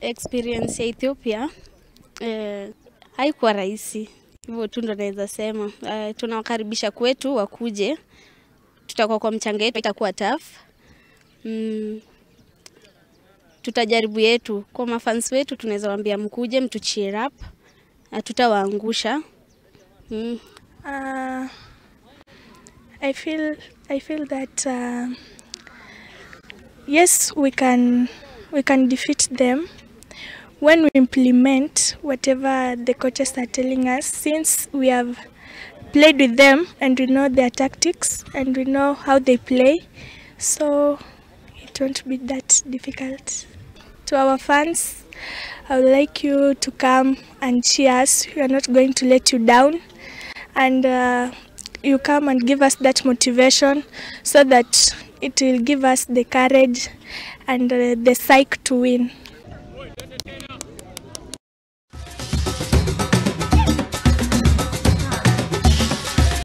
experience ya Ethiopia haikuwa rahisi. Hivyo tu ndo naweza sema. Tunawakaribisha kwetu wakuje. Tutakuwa kwa mchanga yetu, itakuwa tough. Tutajaribu yetu. Kwa mafans wetu tunaweza waambia mkuje, mtu cheer up. Tutawaangusha. I feel that yes, we can defeat them when we implement whatever the coaches are telling us, since we have played with them and we know their tactics and we know how they play, so it won't be that difficult. To our fans, I would like you to come and cheer us. We are not going to let you down, and you come and give us that motivation so that it will give us the courage and the psyche to win.